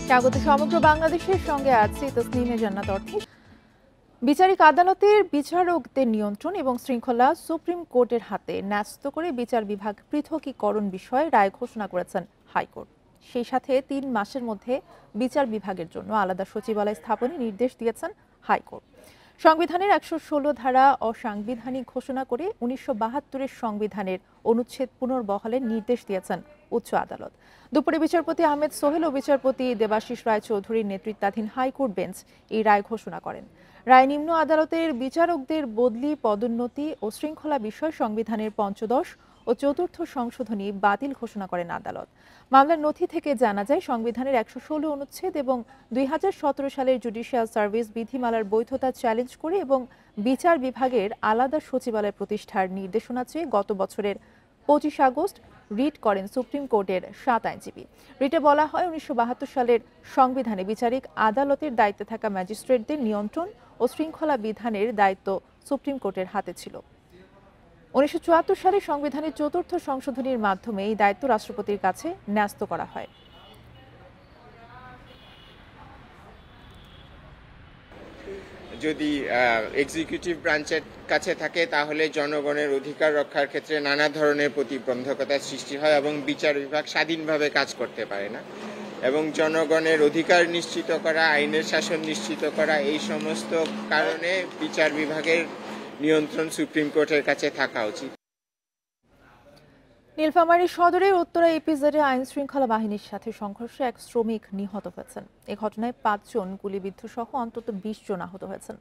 স্বাগত সমগ্র বাংলাদেশের সঙ্গে আছে তসনিমে জান্নাত অর্থ। বিচারিক আদালতের বিচারকদের নিয়ন্ত্রণ এবং শৃঙ্খলা সুপ্রিম কোর্টের হাতে ন্যস্ত করে বিচার বিভাগ পৃথকীকরণ বিষয়ে রায় ঘোষণা করেছেন হাইকোর্ট। সেই সাথে ৩ মাসের মধ্যে বিচার বিভাগের জন্য আলাদা সচিবালয় স্থাপনের নির্দেশ দিয়েছেন হাইকোর্ট। সংবিধানের ১১৬ ধারা অসাংবিধানিক ঘোষণা করে ১৯৭২-এর সংবিধানের অনুচ্ছেদ পুনর্বহালের নির্দেশ দিয়েছেন উচ্চ আদালত। দুপুরে বিচারপতি আহমেদ সোহেল ও বিচারপতি দেবাশিস রায় চৌধুরীর নেতৃত্বাধীন হাইকোর্ট বেঞ্চ এই রায় ঘোষণা করেন। রায় নিম্ন আদালতের বিচারকদের বদলি, পদোন্নতি ও শৃঙ্খলা বিষয় সংবিধানের ৫ম ও ৪র্থ সংশোধনী বাতিল ঘোষণা করেন আদালত। মামলার নথি থেকে জানা যায়, সংবিধানের ১১৬ অনুচ্ছেদ এবং ২০১৭ সালের জুডিশিয়াল সার্ভিস বিধিমালার বৈধতা চ্যালেঞ্জ করে এবং বিচার বিভাগের আলাদা সচিবালয় প্রতিষ্ঠার নির্দেশনা চেয়ে গত বছরের ২৫ আগস্ট রিট করেন সুপ্রিম কোর্টের ৭ আইনজীবী। রিটে বলা হয়, ১৯৭২ সালের সংবিধানে বিচারিক আদালতের দায়িত্বে থাকা ম্যাজিস্ট্রেটদের নিয়ন্ত্রণ ও শৃঙ্খলা বিধানের দায়িত্ব সুপ্রিম কোর্টের হাতে ছিল। ১৯৭৪ সালে সংবিধানের ৪র্থ সংশোধনীর মাধ্যমে এই দায়িত্ব রাষ্ট্রপতির কাছে ন্যস্ত করা হয়। যদি এক্সিকিউটিভ ব্রাঞ্চের কাছে থাকে তাহলে জনগণের অধিকার রক্ষার ক্ষেত্রে নানা ধরনের প্রতিবন্ধকতার সৃষ্টি হয় এবং বিচার বিভাগ স্বাধীনভাবে কাজ করতে পারে না। এবং জনগণের অধিকার নিশ্চিত করা, আইনের শাসন নিশ্চিত করা, এই সমস্ত কারণে বিচার বিভাগের নিয়ন্ত্রণ সুপ্রিম কোর্টের কাছে থাকা উচিত। নীলফামারী সদরের উত্তরা ইপিজেডে আইন শৃঙ্খলা বাহিনীর সাথে সংঘর্ষে এক শ্রমিক নিহত হয়েছেন। এ ঘটনায় ৫ জন গুলিবিদ্ধ সহ অন্তত ২০ জন আহত হয়েছেন।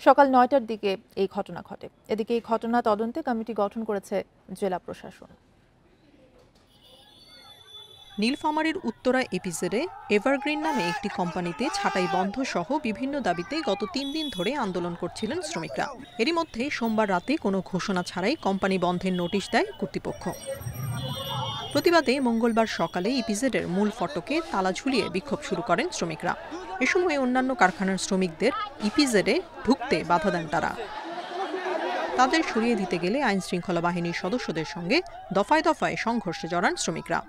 সকাল ৯টার দিকে এই ঘটনা ঘটে। এদিকে এই ঘটনা তদন্তে কমিটি গঠন করেছে জেলা প্রশাসন। নীলফামারীর উত্তরা এপিজেডে এভারগ্রিন নামে একটি কোম্পানিতে ছাঁটাই বন্ধ সহ বিভিন্ন দাবিতে গত ৩ দিন ধরে আন্দোলন করছিলেন শ্রমিকরা। এরই মধ্যে সোমবার রাতে কোনো ঘোষণা ছাড়াই কোম্পানি বন্ধের নোটিশ দেয় কর্তৃপক্ষ। প্রতিবাদে মঙ্গলবার সকালে ইপিজেডের মূল ফটকে তালা ঝুলিয়ে বিক্ষোভ শুরু করেন শ্রমিকরা। এ সময় অন্যান্য কারখানার শ্রমিকদের ইপিজেডে ঢুকতে বাধা দেন তারা। তাদের সরিয়ে দিতে গেলে আইন শৃঙ্খলা বাহিনীর সদস্যদের সঙ্গে দফায় দফায় সংঘর্ষে জড়ান শ্রমিকরা।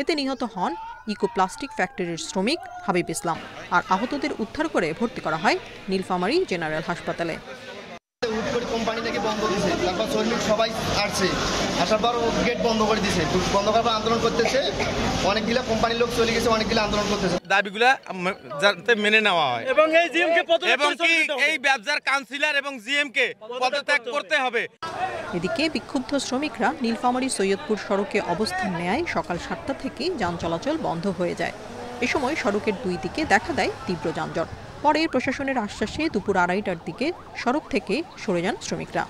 এতে নিহত হন ইকো প্লাস্টিক ফ্যাক্টরির শ্রমিক হাবিব ইসলাম, আর আহতদের উদ্ধার করে ভর্তি করা হয় নীলফামারী জেনারেল হাসপাতালে। কোম্পানি থেকে বন্ধ দিয়েছে, তারপর শ্রমিক সবাই আসছে, আসার পর গেট বন্ধ করে দিয়েছে। বন্ধ করার পর আন্দোলন করতেছে, অনেকগুলা কোম্পানির লোক চলে গেছে, অনেকগুলা আন্দোলন করতেছে। দাবিগুলা যাতে মেনে নেওয়া হয় এবং এই ব্যবসার কাউন্সিলর এবং জিএম কে পদত্যাগ করতে হবে। এদিকে বিক্ষুব্ধ শ্রমিকরা নীলফামারী সৈয়দপুর সড়কে অবস্থান নেয় সকাল ৭টা থেকে যান চলাচল বন্ধ হয়ে যায়। এ সময় সড়কের দুই দিকে দেখা দেয় তীব্র যানজট। পরে প্রশাসনের আশ্বাসে দুপুর ২:৩০টার দিকে সড়ক থেকে সরে যান শ্রমিকরা।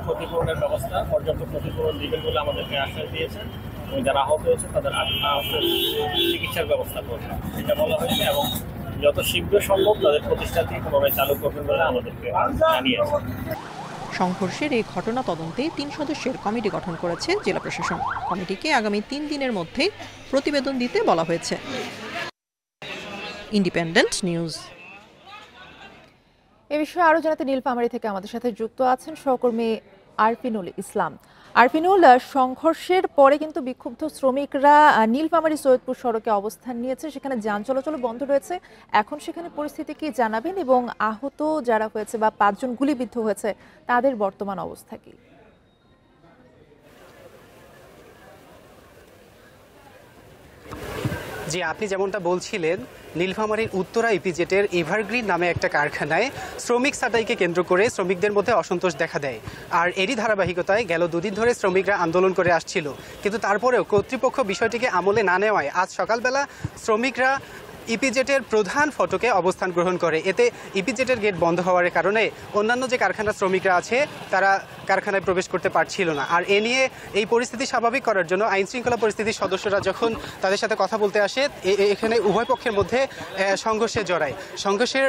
ক্ষতিপূরণের ব্যবস্থা, পর্যাপ্ত ক্ষতিপূরণ দিবেন বলে আমাদেরকে আশ্বাস দিয়েছেন এবং যারা আহত হয়েছে তাদের চিকিৎসার ব্যবস্থা করবেন এটা বলা হয়েছে এবং যত শীঘ্র সম্ভব তাদের প্রতিষ্ঠানটি পুনরায় চালু করবেন বলে আমাদেরকে জানিয়েছেন। সংঘর্ষের এই ঘটনা তদন্তে ৩ সদস্যের কমিটি গঠন করেছে জেলা প্রশাসন। কমিটিকে আগামী ৩ দিনের মধ্যে প্রতিবেদন দিতে বলা হয়েছে। Independent news. এ বিষয়ে আরো জানাতে নীলফামারী থেকে আমাদের সাথে যুক্ত আছেন সহকর্মী আরফিনুল ইসলাম। আরফিনুল, সংঘর্ষের পরে কিন্তু বিক্ষুব্ধ শ্রমিকরা নীলফামারী সৈয়দপুর সড়কে অবস্থান নিয়েছে, সেখানে যান চলাচল বন্ধ রয়েছে। এখন সেখানে পরিস্থিতি কি জানাবেন এবং আহত যারা হয়েছে বা ৫ জন গুলিবিদ্ধ হয়েছে তাদের বর্তমান অবস্থা কি? জি, আপনি যেমনটা বলছিলেন, নীলফামারীর উত্তরা ইপিজেডের এভারগ্রিন নামে একটা কারখানায় শ্রমিক ছাঁটাইকে কেন্দ্র করে শ্রমিকদের মধ্যে অসন্তোষ দেখা দেয়। আর এরই ধারাবাহিকতায় গেল ২ দিন ধরে শ্রমিকরা আন্দোলন করে আসছিল, কিন্তু তারপরেও কর্তৃপক্ষ বিষয়টিকে আমলে না নেওয়ায় আজ সকালবেলা শ্রমিকরা ইপিজেডের প্রধান ফটকে অবস্থান গ্রহণ করে। এতে ইপিজেডের গেট বন্ধ হওয়ার কারণে অন্যান্য যে কারখানার শ্রমিকরা আছে তারা কারখানায় প্রবেশ করতে পারছিল না। আর এ নিয়ে এই পরিস্থিতি স্বাভাবিক করার জন্য আইন শৃঙ্খলা পরিস্থিতির সদস্যরা যখন তাদের সাথে কথা বলতে আসে, এখানে উভয় পক্ষের মধ্যে সংঘর্ষে জড়ায়। সংঘর্ষের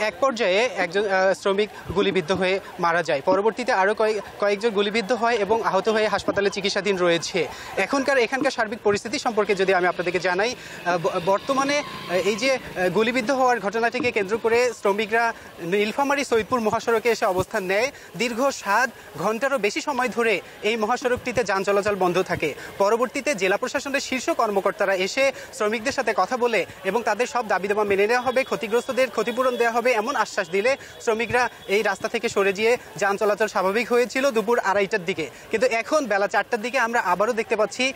এক পর্যায়ে একজন শ্রমিক গুলিবিদ্ধ হয়ে মারা যায়। পরবর্তীতে আরও কয়েকজন গুলিবিদ্ধ হয় এবং আহত হয়ে হাসপাতালে চিকিৎসাধীন রয়েছে। এখানকার সার্বিক পরিস্থিতি সম্পর্কে যদি আমি আপনাদেরকে জানাই, বর্তমানে এই যে গুলিবিদ্ধ হওয়ার ঘটনাটিকে কেন্দ্র করে শ্রমিকরা নীলফামারী সৈয়দপুর মহাসড়কে এসে অবস্থান নেয়। দীর্ঘ 7 ঘন্টারও বেশি সময় ধরে এই মহাসড়কটিতে যান চলাচল বন্ধ থাকে। পরবর্তীতে জেলা প্রশাসনের শীর্ষ কর্মকর্তারা এসে শ্রমিকদের সাথে কথা বলে এবং তাদের সব দাবি দাবা মেনে নেওয়া হবে, ক্ষতিগ্রস্তদের ক্ষতিপূরণ দেওয়া হবে এমন আশ্বাস দিলে শ্রমিকরা এই রাস্তা থেকে সরে গিয়ে যান চলাচল স্বাভাবিক হয়েছিল দুপুর 2:30টার দিকে। কিন্তু এখন বেলা 4টার দিকে আমরা আবারও দেখতে পাচ্ছি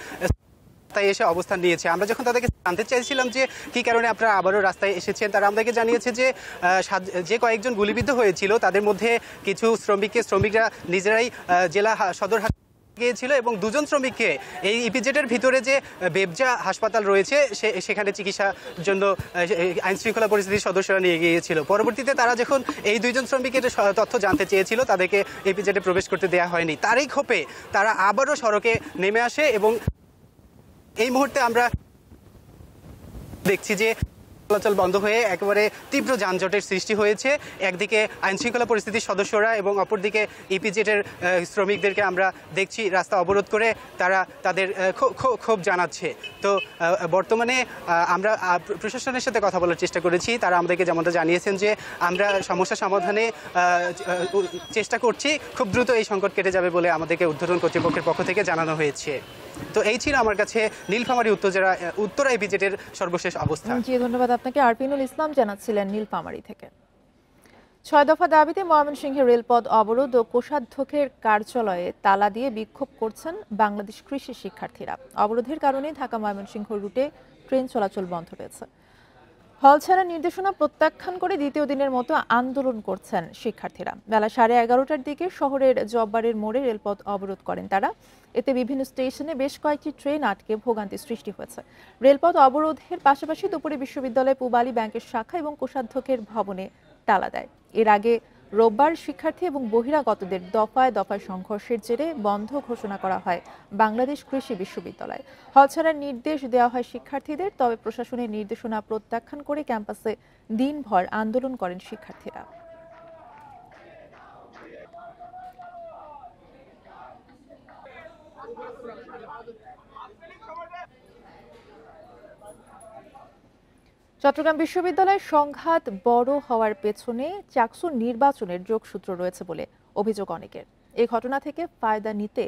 তাই এসে অবস্থান নিয়েছে। আমরা যখন তাদেরকে জানতে চাইছিলাম যে কি কারণে আপনারা আবারও রাস্তায় এসেছেন, তারা আমাদেরকে জানিয়েছে যে কয়েকজন গুলিবিদ্ধ হয়েছিল তাদের মধ্যে কিছু শ্রমিকরা নিজেরাই জেলা সদর গিয়েছিল এবং 2 জন শ্রমিককে এই ইপিজেডের ভিতরে যে বেবজা হাসপাতাল রয়েছে সেখানে চিকিৎসার জন্য আইন শৃঙ্খলা পরিস্থিতির সদস্যরা নিয়ে গিয়েছিল। পরবর্তীতে তারা যখন এই 2 জন শ্রমিকের তথ্য জানতে চেয়েছিল তাদেরকে ইপিজেডে প্রবেশ করতে দেওয়া হয়নি। তারই ক্ষোভে তারা আবারও সড়কে নেমে আসে এবং এই মুহূর্তে আমরা দেখছি যে চলাচল বন্ধ হয়ে একেবারে তীব্র যানজটের সৃষ্টি হয়েছে। একদিকে আইন শৃঙ্খলা পরিস্থিতির সদস্যরা এবং অপরদিকে ইপিজেডের শ্রমিকদেরকে আমরা দেখছি রাস্তা অবরোধ করে তারা তাদের ক্ষোভ জানাচ্ছে। তো বর্তমানে আমরা প্রশাসনের সাথে কথা বলার চেষ্টা করেছি। তারা আমাদেরকে যেমনটা জানিয়েছেন যে আমরা সমস্যা সমাধানে চেষ্টা করছি, খুব দ্রুত এই সংকট কেটে যাবে বলে আমাদেরকে ঊর্ধ্বতন কর্তৃপক্ষের পক্ষ থেকে জানানো হয়েছে। তো এই ছিল আমার কাছে নীলফামারী উত্তরা ইপিজেডের সর্বশেষ অবস্থা। জি, ধন্যবাদ আপনাকে। আরপিনুল ইসলাম জানাচ্ছিলেন নীলফামারী থেকে। 6 দফা দাবিতে ময়মনসিংহের রেলপথ অবরোধ ও কোষাধ্যক্ষের কার্যালয়ে তালা দিয়ে বিক্ষোভ করছেন বাংলাদেশ কৃষি শিক্ষার্থীরা। অবরোধের কারণে ঢাকা ময়মনসিংহ রুটে ট্রেন চলাচল বন্ধ রয়েছে। হল ছাড়ার নির্দেশনা প্রত্যাখ্যান করে দ্বিতীয় দিনের মতো আন্দোলন করছেন শিক্ষার্থীরা। বেলা 11:30টার দিকে শহরের জব্বারের মোড়ে রেলপথ অবরোধ করেন তারা। এতে বিভিন্ন স্টেশনে বেশ কয়েকটি ট্রেন আটকে ভোগান্তি সৃষ্টি হয়েছে। রেলপথ অবরোধের পাশাপাশি দুপুরে বিশ্ববিদ্যালয় পূবালী ব্যাংকের শাখা এবং কোষাধ্যক্ষের ভবনে তালা দেয়। এর আগে রোববার শিক্ষার্থী এবং বহিরাগতদের দফায় দফায় সংঘর্ষের জেরে বন্ধ ঘোষণা করা হয় বাংলাদেশ কৃষি বিশ্ববিদ্যালয়। হল ছাড়ার নির্দেশ দেওয়া হয় শিক্ষার্থীদের, তবে প্রশাসনের নির্দেশনা প্রত্যাখ্যান করে ক্যাম্পাসে দিনভর আন্দোলন করেন শিক্ষার্থীরা। চট্টগ্রাম বিশ্ববিদ্যালয়ের সংঘাত বড় হওয়ার পেছনে চাকসু নির্বাচনের যোগসূত্র রয়েছে বলে অভিযোগ অনেকের। এই ঘটনা থেকে ফায়দা নিতে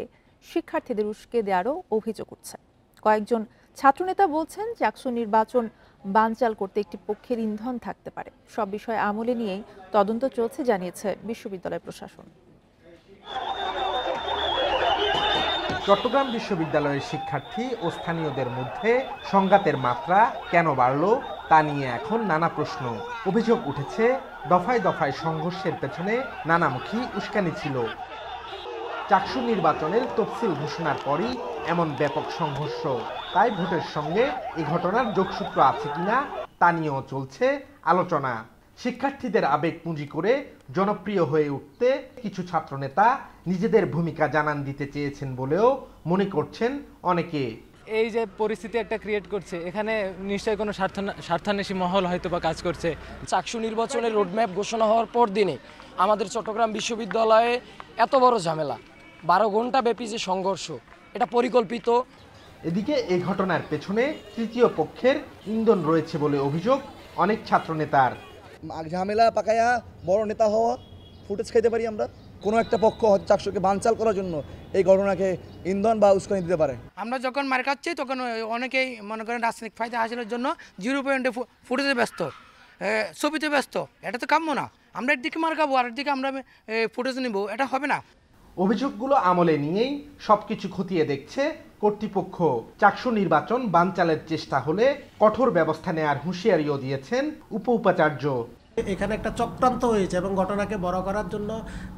শিক্ষার্থীদের উস্কে দেওয়ারও অভিযোগ উঠছে। কয়েকজন ছাত্রনেতা বলছেন চাকসু নির্বাচন বানচাল করতে একটি পক্ষের ইন্ধন থাকতে পারে। সব বিষয় আমলে নিয়েই তদন্ত চলছে জানিয়েছে বিশ্ববিদ্যালয় প্রশাসন। চট্টগ্রাম বিশ্ববিদ্যালয়ের শিক্ষার্থী ও স্থানীয়দের মধ্যে সংঘাতের মাত্রা কেন বাড়ল তা নিয়ে এখন নানা প্রশ্ন। অভিযোগ উঠেছে দফায় দফায় সংঘর্ষের পেছনে নানামুখী উস্কানি ছিল। চাকসু নির্বাচনের তফসিল ঘোষণার পরই এমন ব্যাপক সংঘর্ষ। তাই ভোটের সঙ্গে এই ঘটনার যোগসূত্র আছে কিনা তা নিয়েও চলছে আলোচনা। শিক্ষার্থীদের আবেগ পুঁজি করে জনপ্রিয় হয়ে উঠতে কিছু ছাত্রনেতা নিজেদের ভূমিকা জানান দিতে চেয়েছেন বলেও মনে করছেন অনেকে। এই যে পরিস্থিতি একটা ক্রিয়েট করছে, এখানে নিশ্চয়ই কোনো স্বার্থান্বেষী মহল হয়তো বা কাজ করছে। চাকসু নির্বাচনের রোডম্যাপ ঘোষণা হওয়ার পর দিনে আমাদের চট্টগ্রাম বিশ্ববিদ্যালয়ে এত বড় ঝামেলা, 12 ঘন্টা ব্যাপী যে সংঘর্ষ, এটা পরিকল্পিত। এদিকে এই ঘটনার পেছনে তৃতীয় পক্ষের ইন্ধন রয়েছে বলে অভিযোগ অনেক ছাত্রনেতার। ঝামেলা পাকায়া বড় নেতা হওয়া, ফুটেজ খাইতে পারি আমরা। কোনো একটা পক্ষ হয়তো চাকসুকে বানচাল করার জন্য এই ঘটনাকে ইন্ধন বা উস্কানি দিতে পারে। আমরা যখন মার খাচ্ছি তখন অনেকেই মনে করেন রাজনৈতিক ফায়দা হাসিলের জন্য 0 পয়েন্টে ফুটেজে ব্যস্ত, ছবিতে ব্যস্ত। এটা তো কাম্য না। আমরা একদিকে মার খাবো আর একদিকে আমরা ফুটেজ নিব, এটা হবে না। অভিযোগগুলো আমলে নিয়েই সবকিছু খতিয়ে দেখছে কর্তৃপক্ষ। চাকসু নির্বাচন বানচালের চেষ্টা হলে কঠোর ব্যবস্থা নেওয়ার হুঁশিয়ারিও দিয়েছেন উপাচার্য। এখানে একটা চক্রান্ত হয়েছে এবং ঘটনাকে বড় করার জন্য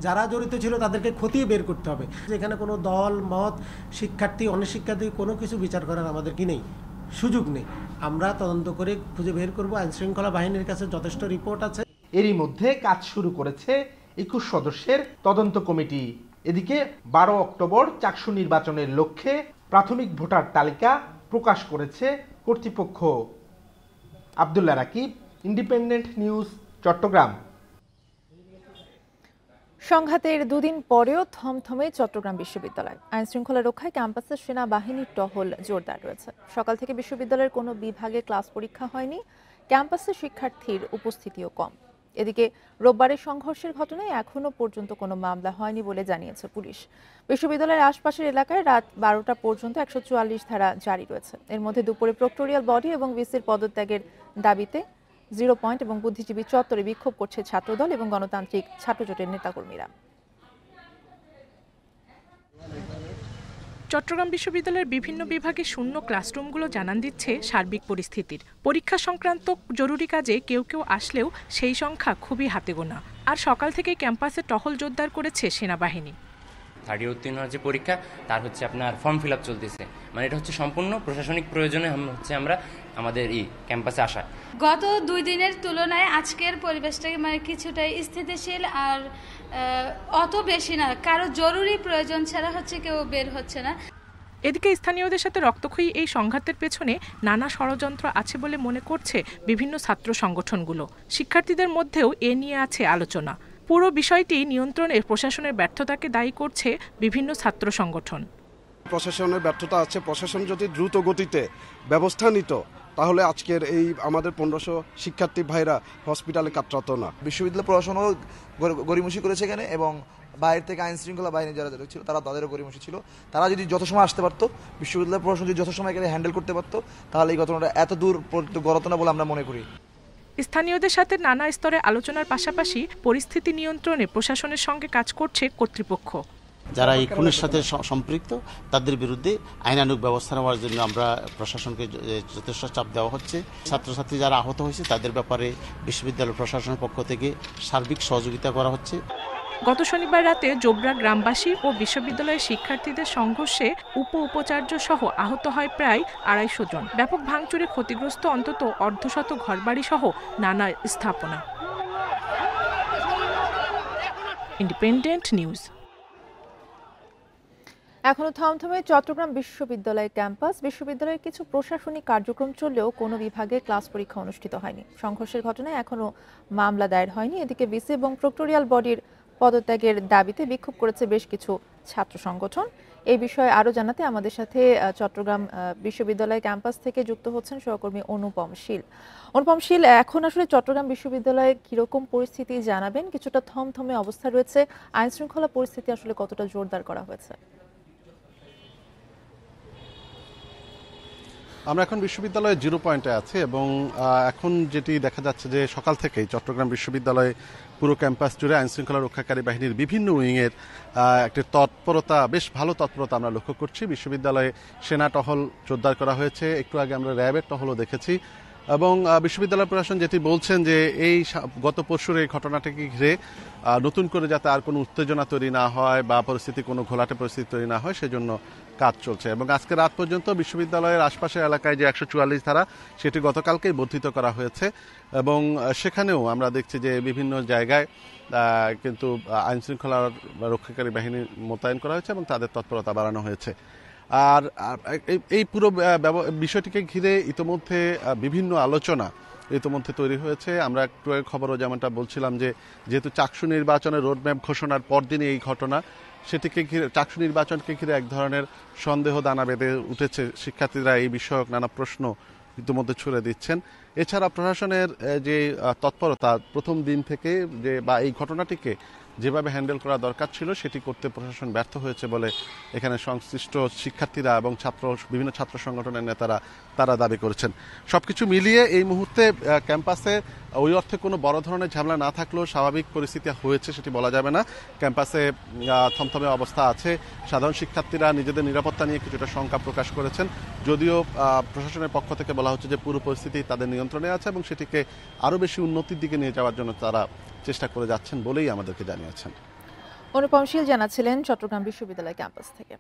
যারা জড়িত ছিল তাদেরকে খতিয়ে বের করতে হবে। এখানে কোনো দল মত, শিক্ষার্থী অনশিক্ষার্থী কোনো কিছু বিচার করার আমাদের কি নেই, সুযোগ নেই। আমরা তদন্ত করে খুঁজে বের করব। আইন শৃঙ্খলা বাহিনীর কাছে যথেষ্ট রিপোর্ট আছে। এরই মধ্যে কাজ শুরু করেছে 21 সদস্যের তদন্ত কমিটি। এদিকে 12 অক্টোবর চাকসু নির্বাচনের লক্ষ্যে প্রাথমিক ভোটার তালিকা প্রকাশ করেছে কর্তৃপক্ষ। Abdullah Rakib, Independent News, Chittagong. সংঘাতের 2 দিন পরেও থমথমে চট্টগ্রাম বিশ্ববিদ্যালয়। আইন শৃঙ্খলা রক্ষায় ক্যাম্পাসে সেনাবাহিনীর টহল জোরদার রয়েছে। সকাল থেকে বিশ্ববিদ্যালয়ের কোনো বিভাগে ক্লাস পরীক্ষা হয়নি। ক্যাম্পাসে শিক্ষার্থীর উপস্থিতিও কম। এদিকে রোববারের সংঘর্ষের ঘটনায় এখনো পর্যন্ত কোনো মামলা হয়নি বলে জানিয়েছে পুলিশ। বিশ্ববিদ্যালয়ের আশপাশের এলাকায় রাত 12টা পর্যন্ত 144 ধারা জারি রয়েছে। এর মধ্যে দুপুরে প্রক্টোরিয়াল বডি এবং ভিসির পদত্যাগের দাবিতে 0 পয়েন্ট এবং বুদ্ধিজীবী চত্বরে বিক্ষোভ করছে ছাত্রদল এবং গণতান্ত্রিক ছাত্রজোটের নেতাকর্মীরা। চট্টগ্রাম বিশ্ববিদ্যালয়ের বিভিন্ন বিভাগে শূন্য ক্লাসরুমগুলো জানান দিচ্ছে সার্বিক পরিস্থিতির। পরীক্ষা সংক্রান্ত জরুরি কাজে কেউ কেউ আসলেও সেই সংখ্যা খুবই হাতে গোনা। আর সকাল থেকে ক্যাম্পাসে টহল জোরদার করেছে সেনাবাহিনী। থার্ড ইয়ার উত্তীর্ণ যে পরীক্ষা তার হচ্ছে আপনার ফর্ম ফিল আপ চলতেছে, মানে এটা হচ্ছে সম্পূর্ণ প্রশাসনিক প্রয়োজনে আমরা আমাদের এই ক্যাম্পাসে আসা। গত 2 দিনের তুলনায় আজকের পরিবেশটাকে মানে কিছুটাই স্থিতিশীল, আর অত বেশি না, কারো জরুরি প্রয়োজন ছাড়া হচ্ছে কেউ বের হচ্ছে না। এদিকে স্থানীয়দের সাথে রক্তক্ষয়ী এই সংঘাতের পেছনে নানা ষড়যন্ত্র আছে বলে মনে করছে বিভিন্ন ছাত্র সংগঠনগুলো। শিক্ষার্থীদের মধ্যেও এ নিয়ে আছে আলোচনা। পুরো বিষয়টি নিয়ন্ত্রণে প্রশাসনের ব্যর্থতাকে দায়ী করছে বিভিন্ন ছাত্র সংগঠন। প্রশাসনের ব্যর্থতা আছে। প্রশাসন যদি দ্রুত গতিতে ব্যবস্থা নিত তাহলে আজকের এই আমাদের 1500 শিক্ষার্থী ভাইরা হসপিটালে কাতরাতো না। বিশ্ববিদ্যালয় প্রশাসনও গড়িমসি করেছে এখানে, এবং বাইরে থেকে আইন শৃঙ্খলা বাহিনী যারা ছিল তারা তাদেরও গড়িমসি ছিল। তারা যদি যথাসময় আসতে পারতো, বিশ্ববিদ্যালয় প্রশাসন যদি যথাসময় এখানে হ্যান্ডেল করতে পারতো, তাহলে এই ঘটনাটা এত দূর গড়াতো না বলে আমরা মনে করি। স্থানীয়দের সাথে নানা স্তরে আলোচনার পাশাপাশি পরিস্থিতি নিয়ন্ত্রণে প্রশাসনের সঙ্গে কাজ করছে কর্তৃপক্ষ। যারা এই খুনের সাথে সম্পৃক্ত তাদের বিরুদ্ধে আইনানুগ ব্যবস্থা নেওয়ার জন্য আমরা প্রশাসনকে যথেষ্ট চাপ দেওয়া হচ্ছে। ছাত্রছাত্রী যারা আহত হয়েছে তাদের ব্যাপারে বিশ্ববিদ্যালয় প্রশাসনের পক্ষ থেকে সার্বিক সহযোগিতা করা হচ্ছে। গত শনিবার রাতে জোবরা গ্রামবাসী ও বিশ্ববিদ্যালয়ের শিক্ষার্থীদের সংঘর্ষে উপাচার্য সহ আহত হয় প্রায় 250 জন। ব্যাপক ভাঙচুরে ক্ষতিগ্রস্ত অন্তত অর্ধশত ঘরবাড়ি সহ নানা স্থাপনা। Independent news. এখনো থমথমে চট্টগ্রাম বিশ্ববিদ্যালয় ক্যাম্পাস। বিশ্ববিদ্যালয়ের কিছু প্রশাসনিক কার্যক্রম চললেও কোনো বিভাগে ক্লাস পরীক্ষা অনুষ্ঠিত হয়নি। সংঘর্ষের ঘটনায় এখনো মামলা দায়ের হয়নি। এদিকে ভিসি এবং প্রক্টোরিয়াল বডির পদত্যাগের দাবিতে বিক্ষোভ করেছে বেশ কিছু ছাত্র সংগঠন। এই বিষয়ে আরো জানাতে আমাদের সাথে চট্টগ্রাম বিশ্ববিদ্যালয় ক্যাম্পাস থেকে যুক্ত হচ্ছেন সহকর্মী অনুপম শীল। অনুপম শীল, এখন আসলে চট্টগ্রাম বিশ্ববিদ্যালয়ে কিরকম পরিস্থিতি জানাবেন? কিছুটা থমথমে অবস্থা রয়েছে, আইন শৃঙ্খলা পরিস্থিতি আসলে কতটা জোরদার করা হয়েছে? আমরা এখন বিশ্ববিদ্যালয়ে 0 পয়েন্টে আছি এবং এখন যেটি দেখা যাচ্ছে যে সকাল থেকেই চট্টগ্রাম বিশ্ববিদ্যালয়ে পুরো ক্যাম্পাস জুড়ে আইনশৃঙ্খলা রক্ষাকারী বাহিনীর বিভিন্ন উইংয়ের একটি তৎপরতা, বেশ ভালো তৎপরতা আমরা লক্ষ্য করছি। বিশ্ববিদ্যালয়ে সেনা টহল জোরদার করা হয়েছে, একটু আগে আমরা র্যাবের টহলও দেখেছি। এবং বিশ্ববিদ্যালয় প্রশাসন যেটি বলছেন যে এই গত পরশুর এই ঘটনাটাকে ঘিরে নতুন করে যাতে আর কোনো উত্তেজনা তৈরি না হয় বা পরিস্থিতি কোনো ঘোলাটে পরিস্থিতি তৈরি না হয় সেজন্য কাজ চলছে। এবং আজকে রাত পর্যন্ত বিশ্ববিদ্যালয়ের আশপাশের এলাকায় যে 144 ধারা সেটি গতকালকেই বর্ধিত করা হয়েছে এবং সেখানেও আমরা দেখছি যে বিভিন্ন জায়গায় কিন্তু আইনশৃঙ্খলা রক্ষাকারী বাহিনী মোতায়েন করা হয়েছে এবং তাদের তৎপরতা বাড়ানো হয়েছে। আর এই পুরো বিষয়টিকে ঘিরে ইতোমধ্যে বিভিন্ন আলোচনা ইতোমধ্যে তৈরি হয়েছে। আমরা একটু খবরও যেমনটা বলছিলাম যে যেহেতু চাকসু নির্বাচনের রোডম্যাপ ঘোষণার পরদিনই এই ঘটনা, সেটিকে ঘিরে চাকসু নির্বাচনকে ঘিরে এক ধরনের সন্দেহ দানা বেঁধে উঠেছে। শিক্ষার্থীরা এই বিষয়ক নানা প্রশ্ন ইতিমধ্যে ছুড়ে দিচ্ছেন। এছাড়া প্রশাসনের যে তৎপরতা প্রথম দিন থেকে যে বা এই ঘটনাটিকে যেভাবে হ্যান্ডেল করা দরকার ছিল সেটি করতে প্রশাসন ব্যর্থ হয়েছে বলে এখানে সংশ্লিষ্ট শিক্ষার্থীরা এবং বিভিন্ন ছাত্র সংগঠনের নেতারা তারা দাবি করেছেন। সবকিছু মিলিয়ে এই মুহূর্তে ক্যাম্পাসে ওই অর্থে কোনো বড় ধরনের ঝামেলা না থাকলেও স্বাভাবিক পরিস্থিতি হয়েছে সেটি বলা যাবে না। ক্যাম্পাসে থমথমে অবস্থা আছে। সাধারণ শিক্ষার্থীরা নিজেদের নিরাপত্তা নিয়ে কিছুটা শঙ্কা প্রকাশ করেছেন, যদিও প্রশাসনের পক্ষ থেকে বলা হচ্ছে যে পুরো পরিস্থিতি তাদের নিয়ন্ত্রণে আছে এবং সেটিকে আরও বেশি উন্নতির দিকে নিয়ে যাওয়ার জন্য তারা চেষ্টা করে যাচ্ছেন বলেই আমাদেরকে জানিয়েছেন। অনুপম শীল জানাচ্ছিলেন চট্টগ্রাম বিশ্ববিদ্যালয় ক্যাম্পাস থেকে।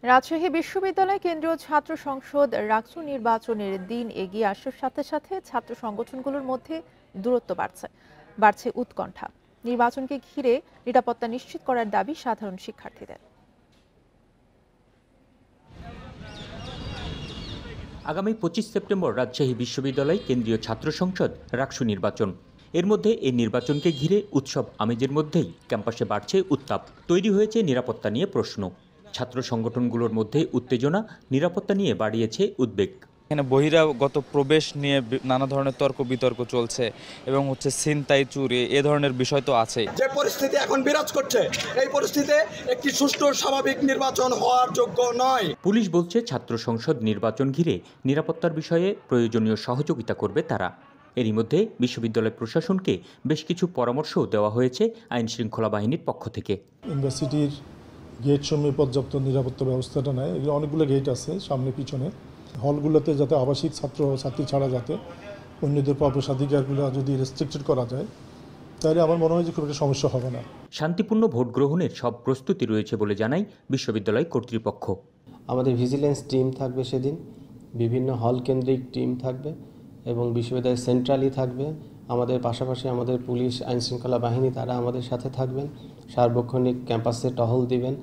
রাজশাহী বিশ্ববিদ্যালয় কেন্দ্রীয় ছাত্র সংসদ রাকসু নির্বাচনের দিন এগিয়ে আসার সাথে সাথে ছাত্র সংগঠনগুলোর মধ্যে দূরত্ব বাড়ছে উৎকণ্ঠা। নির্বাচনকে ঘিরে নিরাপত্তা নিশ্চিত করার দাবি সাধারণ শিক্ষার্থীদের। আগামী 25 সেপ্টেম্বর রাজশাহী বিশ্ববিদ্যালয় কেন্দ্রীয় ছাত্র সংসদ রাকসু নির্বাচন। এর মধ্যে এই নির্বাচনকে ঘিরে উৎসব আমেজের মধ্যেই ক্যাম্পাসে বাড়ছে উত্তাপ। তৈরি হয়েছে নিরাপত্তা নিয়ে প্রশ্ন। ছাত্র সংগঠনগুলোর মধ্যে উত্তেজনা, নিরাপত্তা নিয়ে বাড়িয়েছে উদ্বেগ। এখানে বহিরাগত প্রবেশ নিয়ে নানা ধরনের তর্ক বিতর্ক চলছে এবং ছিনতাই চুরি এ ধরনের বিষয় তো আছে। যে পরিস্থিতি এখন বিরাজ করছে এই পরিস্থিতিতে একটি সুষ্ঠু স্বাভাবিক নির্বাচন হওয়ার যোগ্য নয়। পুলিশ বলছে ছাত্র সংসদ নির্বাচন ঘিরে নিরাপত্তার বিষয়ে প্রয়োজনীয় সহযোগিতা করবে তারা। এরই মধ্যে বিশ্ববিদ্যালয় প্রশাসনকে বেশ কিছু পরামর্শও দেওয়া হয়েছে আইন শৃঙ্খলা বাহিনীর পক্ষ থেকে। ইউনিভার্সিটির গেট সমূহে পর্যাপ্ত নিরাপত্তা ব্যবস্থাটা নেয়, এগুলো অনেকগুলো গেট আছে সামনে পিছনে। হলগুলোতে যাতে আবাসিক ছাত্রছাত্রী ছাড়া যাতে অন্যদের প্রবেশাধিকারগুলো যদি রেস্ট্রিক্টেড করা যায় তাহলে আমার মনে হয় যে খুব একটা সমস্যা হবে না। শান্তিপূর্ণ ভোট গ্রহণের সব প্রস্তুতি রয়েছে বলে জানায় বিশ্ববিদ্যালয় কর্তৃপক্ষ। আমাদের ভিজিলেন্স টিম থাকবে সেদিন, বিভিন্ন হল কেন্দ্রিক টিম থাকবে এবং বিশ্ববিদ্যালয় সেন্ট্রালি থাকবে। আমাদের পাশাপাশি আমাদের পুলিশ আইনশৃঙ্খলা বাহিনী তারা আমাদের সাথে থাকবেন, সার্বক্ষণিক ক্যাম্পাসে টহল দিবেন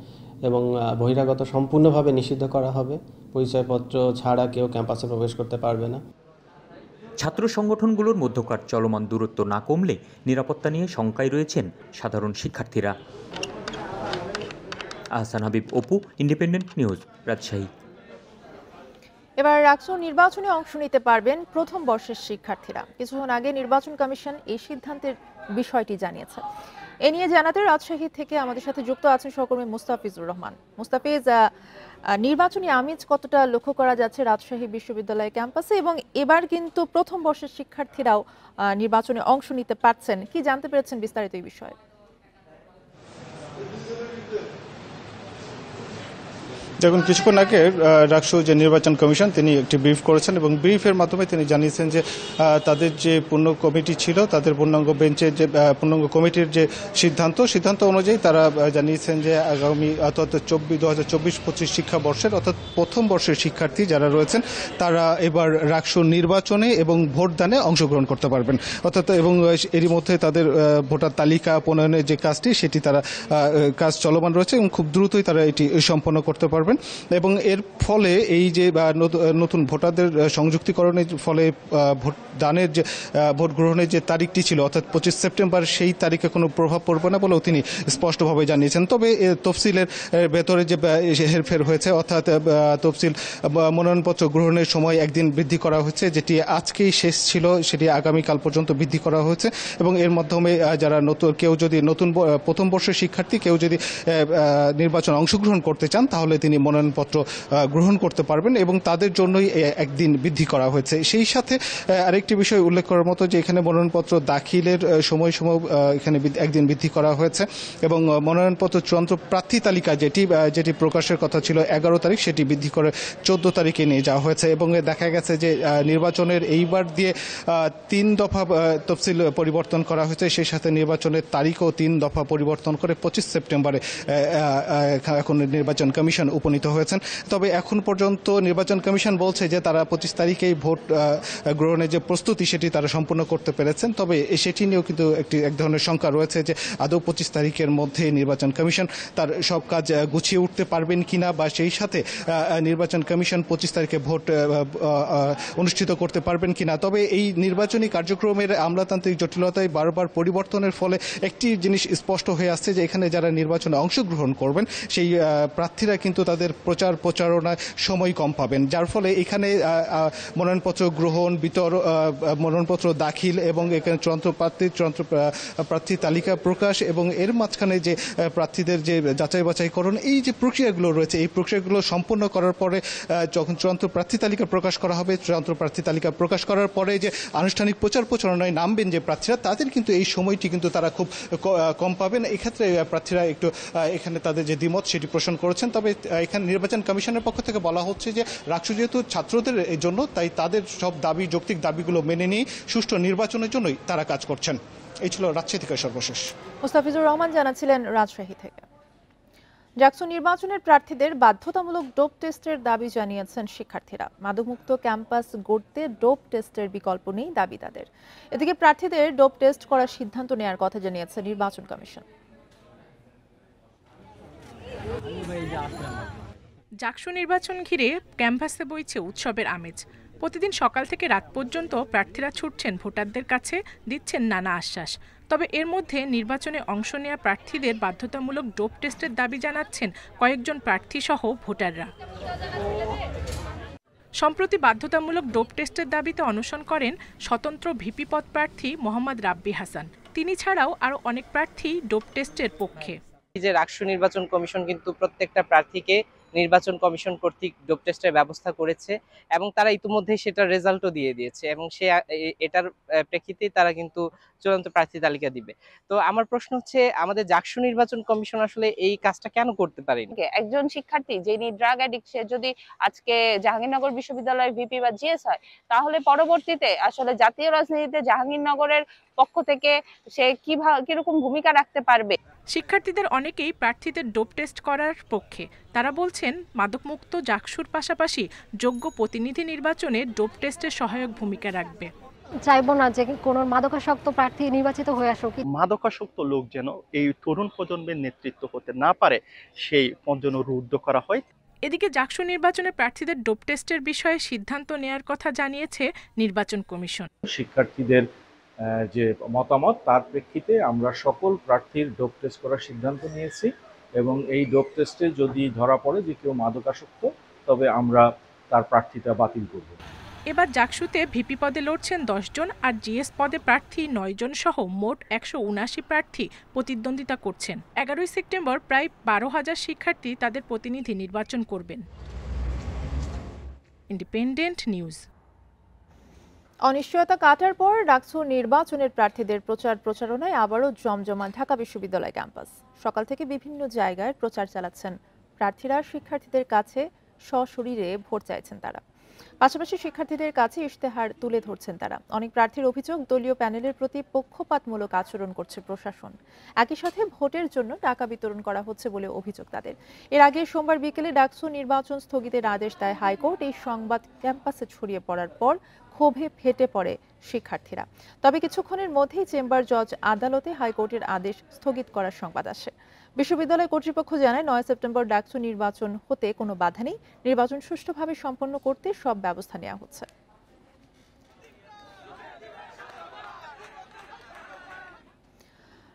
এবং বহিরাগত সম্পূর্ণভাবে নিষিদ্ধ করা হবে। পরিচয়পত্র ছাড়া কেউ ক্যাম্পাসে প্রবেশ করতে পারবে না। ছাত্র সংগঠনগুলোর মধ্যকার চলমান দূরত্ব না কমলে নিরাপত্তা নিয়ে শঙ্কায় রয়েছেন সাধারণ শিক্ষার্থীরা। Ahsan Habib, Apu, independent news, Rajshahi. এবার রাকসু নির্বাচনে অংশ নিতে পারবেন প্রথম বর্ষের শিক্ষার্থীরা। কিছুক্ষণ আগে নির্বাচন কমিশন এই সিদ্ধান্তের বিষয়টি জানিয়েছে। এ নিয়ে জানাতে রাজশাহী থেকে আমাদের সাথে যুক্ত আছেন সহকর্মী মুস্তাফিজুর রহমান। মুস্তাফিজ, নির্বাচনী আমেজ কতটা লক্ষ্য করা যাচ্ছে রাজশাহী বিশ্ববিদ্যালয় ক্যাম্পাসে, এবং এবার কিন্তু প্রথম বর্ষের শিক্ষার্থীরাও নির্বাচনে অংশ নিতে পারছেন, কি জানতে পেরেছেন বিস্তারিত এই বিষয়ে? দেখুন, কিছুক্ষণ আগে রাকসু যে নির্বাচন কমিশন তিনি একটি ব্রিফ করেছেন এবং ব্রিফের মাধ্যমে তিনি জানিয়েছেন যে তাদের যে পূর্ণ কমিটি ছিল তাদের পূর্ণাঙ্গ বেঞ্চের যে পূর্ণাঙ্গ কমিটির যে সিদ্ধান্ত অনুযায়ী তারা জানিয়েছেন যে আগামী অর্থাৎ 2024-25 শিক্ষাবর্ষের অর্থাৎ প্রথম বর্ষের শিক্ষার্থী যারা রয়েছেন তারা এবার রাকসু নির্বাচনে এবং ভোটদানে অংশগ্রহণ করতে পারবেন। অর্থাৎ এবং এরই মধ্যে তাদের ভোটার তালিকা প্রণয়নের যে কাজটি সেটি তারা কাজ চলমান রয়েছে এবং খুব দ্রুতই তারা এটি সম্পন্ন করতে পারবেন এবং এর ফলে এই যে নতুন ভোটারদের সংযুক্তিকরণের ফলে ভোটদানের যে ভোট গ্রহণের যে তারিখটি ছিল অর্থাৎ 25 সেপ্টেম্বর সেই তারিখে কোনো প্রভাব পড়বে না বলেও তিনি স্পষ্টভাবে জানিয়েছেন। তবে তফসিলের ভেতরে যে হেরফের হয়েছে অর্থাৎ তফসিল মনোনয়নপত্র গ্রহণের সময় একদিন বৃদ্ধি করা হয়েছে, যেটি আজকেই শেষ ছিল সেটি আগামীকাল পর্যন্ত বৃদ্ধি করা হয়েছে এবং এর মাধ্যমে যারা কেউ যদি নতুন প্রথম বর্ষের শিক্ষার্থী কেউ যদি নির্বাচনে অংশগ্রহণ করতে চান তাহলে তিনি মনোনয়নপত্র গ্রহণ করতে পারবেন এবং তাদের জন্যই একদিন বৃদ্ধি করা হয়েছে। সেই সাথে আরেকটি বিষয় উল্লেখ করার মতো যে এখানে মনোনয়নপত্র দাখিলের সময় এখানে একদিন বৃদ্ধি করা হয়েছে এবং মনোনয়নপত্র চূড়ান্ত প্রার্থী তালিকা যেটি প্রকাশের কথা ছিল 11 তারিখ সেটি বৃদ্ধি করে 14 তারিখে নিয়ে যাওয়া হয়েছে এবং দেখা গেছে যে নির্বাচনের এইবার দিয়ে 3 দফা তফসিল পরিবর্তন করা হয়েছে। সেই সাথে নির্বাচনের তারিখও 3 দফা পরিবর্তন করে 25 সেপ্টেম্বরে এখন নির্বাচন কমিশন উপনীত হয়েছেন। তবে এখন পর্যন্ত নির্বাচন কমিশন বলছে যে তারা 25 তারিখেই ভোট গ্রহণের যে প্রস্তুতি সেটি তারা সম্পূর্ণ করতে পেরেছেন। তবে সেটি নিয়েও কিন্তু এক ধরনের শঙ্কা রয়েছে যে আদৌ 25 তারিখের মধ্যে নির্বাচন কমিশন তার সব কাজ গুছিয়ে উঠতে পারবেন কিনা বা সেই সাথে নির্বাচন কমিশন 25 তারিখে ভোট অনুষ্ঠিত করতে পারবেন কিনা। তবে এই নির্বাচনী কার্যক্রমের আমলাতান্ত্রিক জটিলতায় বারবার পরিবর্তনের ফলে একটি জিনিস স্পষ্ট হয়ে আসছে যে এখানে যারা নির্বাচনে অংশগ্রহণ করবেন সেই প্রার্থীরা কিন্তু তাদের প্রচারণায় সময় কম পাবেন, যার ফলে এখানে মনোনয়নপত্র গ্রহণ মনোনয়নপত্র দাখিল এবং এখানে চূড়ান্ত প্রার্থী তালিকা প্রকাশ এবং এর মাঝখানে যে প্রার্থীদের যে যাচাই বাছাইকরণ এই যে প্রক্রিয়াগুলো রয়েছে এই প্রক্রিয়াগুলো সম্পন্ন করার পরে যখন চূড়ান্ত প্রার্থী তালিকা প্রকাশ করা হবে চূড়ান্ত প্রার্থী তালিকা প্রকাশ করার পরে যে আনুষ্ঠানিক প্রচারণায় নামবেন যে প্রার্থীরা তাদের কিন্তু এই সময়টি কিন্তু তারা খুব কম পাবেন। এক্ষেত্রে প্রার্থীরা একটু এখানে তাদের যে দ্বিমত সেটি পোষণ করেছেন। তবে এখানে নির্বাচন কমিশনের পক্ষ থেকে বলা হচ্ছে যে রাকসু যেহেতু ছাত্রদের জন্য তাই তাদের সব যৌক্তিক দাবিগুলো মেনে নিয়ে সুষ্ঠু নির্বাচনের জন্যই তারা কাজ করছেন। এই ছিল রাজশাহী থেকে সর্বশেষ। মুস্তাফিজুর রহমান জানাচ্ছিলেন রাজশাহী থেকে। রাকসু নির্বাচনের প্রার্থীদের বাধ্যতামূলক ডোপ টেস্টের দাবি জানিয়েছেন শিক্ষার্থীরা। মাদকমুক্ত ক্যাম্পাস গড়তে ডোপ টেস্টের বিকল্প নেই দাবি তাদের। এদিকে প্রার্থীদের ডোপ টেস্ট করার সিদ্ধান্ত নেওয়ার কথা জানিয়েছে নির্বাচন কমিশন। জাকসু নির্বাচন ঘিরে ক্যাম্পাসে বইছে উৎসবের আমেজ। প্রতিদিন সকাল থেকে রাত পর্যন্ত প্রার্থীরা ছুটছেন ভোটারদের কাছে, দিচ্ছেন নানা আশ্বাস। তবে এর মধ্যে নির্বাচনে অংশ নেওয়া প্রার্থীদের বাধ্যতামূলক ডোপ টেস্টের দাবি জানাচ্ছেন কয়েকজন প্রার্থী সহ ভোটাররা। সম্প্রতি বাধ্যতামূলক ডোপ টেস্টের দাবিতে অনশন করেন স্বতন্ত্র ভিপি পদ প্রার্থী মোহাম্মদ রাব্বি হাসান। তিনি ছাড়াও আরও অনেক প্রার্থী ডোপ টেস্টের পক্ষে। যে রাষ্ট্র নির্বাচন কমিশন কিন্তু প্রত্যেকটা প্রার্থীকে নির্বাচন কমিশন কর্তৃক ডোপ টেস্টের ব্যবস্থা করেছে এবং তারা ইতিমধ্যেই সেটার রেজাল্টও দিয়ে দিয়েছে এবং এটার প্রেক্ষিতেই তারা কিন্তু চূড়ান্ত প্রার্থী তালিকা দিবে। তো আমার প্রশ্ন হচ্ছে, আমাদের জাকসু নির্বাচন কমিশন আসলে এই কাজটা কেন করতে পারেনি? একজন শিক্ষার্থী যিনি ড্রাগ অ্যাডিক্ট, সে যদি আজকে জাহাঙ্গীরনগর বিশ্ববিদ্যালয়ের ভিপি বা জিএস হয়, তাহলে পরবর্তীতে আসলে জাতীয় রাজনীতিতে জাহাঙ্গীরনগরের পক্ষ থেকে সে কিরকম ভূমিকা রাখতে পারবে। শিক্ষার্থীদের অনেকেই প্রার্থীদের ডোপ টেস্ট করার পক্ষে। তারা বলছেন, মাদকমুক্ত জাকসুর পাশাপাশি যোগ্য প্রতিনিধি নির্বাচনে ডোপ টেস্টের সহায়ক ভূমিকা রাখবে। চাইবো না যে কোনো মাদকাসক্ত প্রার্থী নির্বাচিত হয়ে আসুক। মাদকাসক্ত লোক যেন এই তরুণ প্রজন্মের নেতৃত্ব করতে না পারে, সেই জন্য রুদ্ধ করা হয়। এদিকে জাকসু নির্বাচনে প্রার্থীদের ডোপ টেস্টের বিষয়ে সিদ্ধান্ত নেয়ার কথা জানিয়েছে নির্বাচন কমিশন। শিক্ষার্থীদের যে মতামত, তার প্রেক্ষিতে আমরা সকল প্রার্থীর ডোপ টেস্ট করার সিদ্ধান্ত নিয়েছি এবং এই ডোপ টেস্টে যদি ধরা পড়ে যে কেউ মাদকাসক্ত, তবে আমরা তার প্রার্থীতা বাতিল করব। এবার জাকসুতে ভিপি পদে লড়ছেন 10 জন আর জিএস পদে প্রার্থী 9 জন সহ মোট 179 প্রার্থী প্রতিদ্বন্দ্বিতা করছেন। 11 সেপ্টেম্বর প্রায় 12,000 শিক্ষার্থী তাদের প্রতিনিধি নির্বাচন করবেন। Independent news. অনিশ্চয়তা কাটার পর ডাকসু নির্বাচনের প্রার্থীদের প্রচারণায় আবারও জমজমাট ঢাকা বিশ্ববিদ্যালয় ক্যাম্পাস। সকাল থেকে বিভিন্ন জায়গায় প্রচার চালাচ্ছেন প্রার্থীরা। শিক্ষার্থীদের কাছে সশরীরে ভোট চাইছেন তারা, পাশাপাশি শিক্ষার্থীদের কাছে ইশতেহার তুলে ধরছেন তারা। অনেক প্রার্থীর অভিযোগ, দলীয় প্যানেলের প্রতি পক্ষপাতমূলক আচরণ করছে প্রশাসন। একই সাথে ভোটের জন্য টাকা বিতরণ করা হচ্ছে বলে অভিযোগ তাদের। এর আগে সোমবার বিকেলে ডাকসু নির্বাচন স্থগিতের আদেশ দেয় হাইকোর্ট। এই সংবাদ ক্যাম্পাসে ছড়িয়ে পড়ার পর ক্ষোভে ফেটে পড়ে শিক্ষার্থীরা। তবে কিছুক্ষণের মধ্যেই চেম্বার জজ আদালতে হাইকোর্টের আদেশ স্থগিত করার সংবাদ আসে। বিশ্ববিদ্যালয় কর্তৃপক্ষ জানায়, 9 সেপ্টেম্বর ডাকসু নির্বাচন হতে কোনো বাধা নেই। নির্বাচন সুষ্ঠুভাবে সম্পন্ন করতে সব ব্যবস্থা নেওয়া হচ্ছে।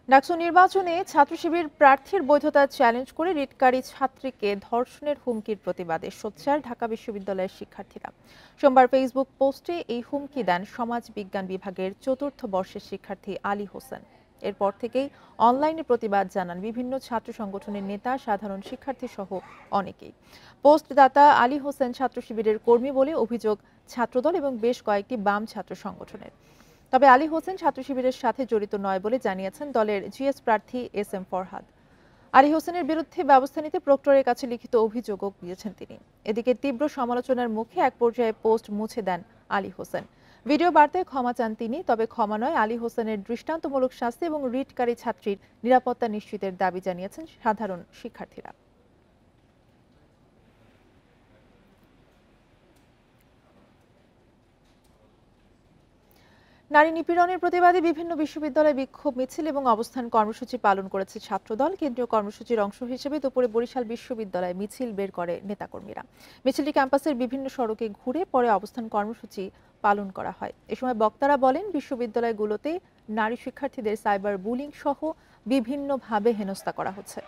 ডাকসু নির্বাচনে ছাত্র শিবির প্রার্থীর বৈধতা চ্যালেঞ্জ করে রিটকারী ছাত্রীকে ধর্ষণের হুমকির প্রতিবাদে সোচ্চার ঢাকা বিশ্ববিদ্যালয়ের শিক্ষার্থীরা। সোমবার ফেসবুক পোস্টে এই হুমকি দেন সমাজ বিজ্ঞান বিভাগের 4র্থ বর্ষের শিক্ষার্থী আলী হোসেন। এরপর থেকেই অনলাইনে প্রতিবাদ জানান বিভিন্ন ছাত্র সংগঠনের নেতা, সাধারণ শিক্ষার্থী সহ অনেকেই। পোস্টদাতা আলী হোসেন ছাত্র শিবিরের কর্মী বলে অভিযোগ ছাত্রদল এবং বেশ কয়েকটি বাম ছাত্র সংগঠনের। তবে আলী হোসেন ছাত্র শিবিরের সাথে জড়িত নয় বলে জানিয়েছেন দলের জিএস প্রার্থী SM ফরহাদ। আলী হোসেনের বিরুদ্ধে ব্যবস্থা নিতে প্রক্টরের কাছে লিখিত অভিযোগও দিয়েছেন তিনি। এদিকে তীব্র সমালোচনার মুখে এক পর্যায়ে পোস্ট মুছে দেন আলী হোসেন। ভিডিও বার্তায় ক্ষমা চান তিনি। তবে ক্ষমা নয়, আলী হোসেনের দৃষ্টান্তমূলক শাস্তি এবং রিটকারী ছাত্রীর নিরাপত্তা নিশ্চিতের দাবি জানিয়েছেন সাধারণ শিক্ষার্থীরা। নারী নিপীড়নের প্রতিবাদে বিভিন্ন বিশ্ববিদ্যালয়ে বিক্ষোভ মিছিল এবং অবস্থান কর্মসূচি পালন করেছে ছাত্রদল। কেন্দ্রীয় কর্মসূচির অংশ হিসেবে দুপুরে বরিশাল বিশ্ববিদ্যালয়ে মিছিল বের করে নেতাকর্মীরা। মিছিলটি ক্যাম্পাসের বিভিন্ন সড়কে ঘুরে পরে অবস্থান কর্মসূচি পালন করা হয়। এ সময় বক্তারা বলেন, বিশ্ববিদ্যালয়গুলোতে নারী শিক্ষার্থীদের সাইবার বুলিং সহ বিভিন্নভাবে হেনস্থা করা হচ্ছে।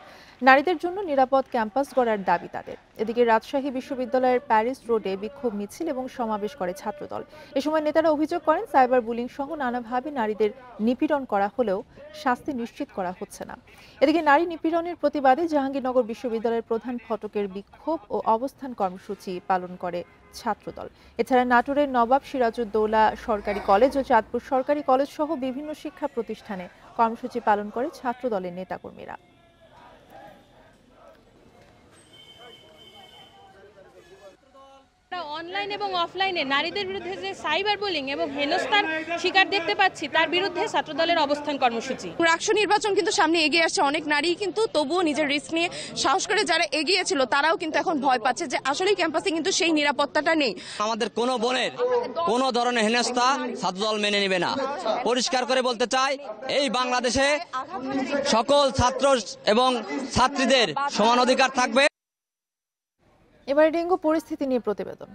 নারীদের জন্য নিরাপদ ক্যাম্পাস গড়ার দাবি তাদের। এদিকে রাজশাহী বিশ্ববিদ্যালয়ের প্যারিস রোডে বিক্ষোভ মিছিল এবং সমাবেশ করে ছাত্রদল। এ সময় নেতারা অভিযোগ করেন, সাইবার বুলিং সহ নানাভাবে নারীদের নিপীড়ন করা হলেও শাস্তি নিশ্চিত করা হচ্ছে না। এদিকে নারী নিপীড়নের প্রতিবাদে জাহাঙ্গীরনগর বিশ্ববিদ্যালয়ের প্রধান ফটকের বিক্ষোভ ও অবস্থান কর্মসূচি পালন করে ছাত্রদল। এছাড়া নাটোরের নবাব সিরাজউদ্দৌলা সরকারি কলেজ ও চাঁদপুর সরকারি কলেজ সহ বিভিন্ন শিক্ষা প্রতিষ্ঠানে কর্মসূচি পালন করে ছাত্রদলের নেতাকর্মীরা। অনলাইন এবং অফলাইনে নারীদের বিরুদ্ধে যে সাইবার বুলিং এবং হেনস্থার শিকার দেখতে পাচ্ছি, তার বিরুদ্ধে ছাত্রদলের অবস্থান কর্মসূচি। রাষ্ট্র নির্বাচন কিন্তু সামনে এগিয়ে আসছে, অনেক নারী কিন্তু তবুও নিজের রিস্ক নিয়ে সাহস করে যারা এগিয়েছিল তারাও কিন্তু এখন ভয় পাচ্ছে যে আসলে ক্যাম্পাসে কিন্তু সেই নিরাপত্তাটা নেই। আমাদের কোনো বোনের কোনো ধরনের হেনস্থা ছাত্রদল মেনে নেবে না। পরিষ্কার করে বলতে চাই, এই বাংলাদেশে সকল ছাত্র এবং ছাত্রীদের সমান অধিকার থাকবে। এবারে ডেঙ্গু পরিস্থিতি নিয়ে প্রতিবেদন।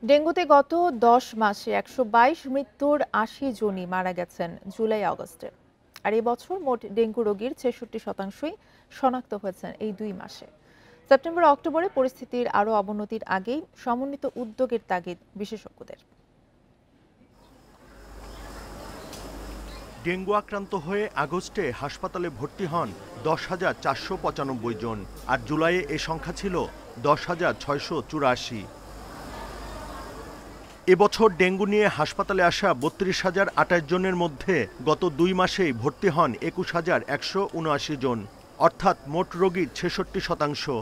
ডেঙ্গুতে গত 10 মাসে 122 মৃত্যুর 80 জনই মারা গেছেন জুলাই আগস্টে। আর এবছর মোট ডেঙ্গু রোগীর ৬৬% শনাক্ত হয়েছেন এই 2 মাসে। সেপ্টেম্বর অক্টোবরে পরিস্থিতির আরও অবনতির আগেই সমন্বিত উদ্যোগের তাগিদ বিশেষজ্ঞদের। ডেঙ্গু আক্রান্ত হয়ে আগস্টে হাসপাতালে ভর্তি হন 10,495 জন, আর জুলাইয়ে এ সংখ্যা ছিল 10,684। এবছর ডেঙ্গু নিয়ে হাসপাতালে আসা 32,028 জনের মধ্যে গত 2 মাসেই ভর্তি হন 21,179 জন, অর্থাৎ মোট রোগীর 66%।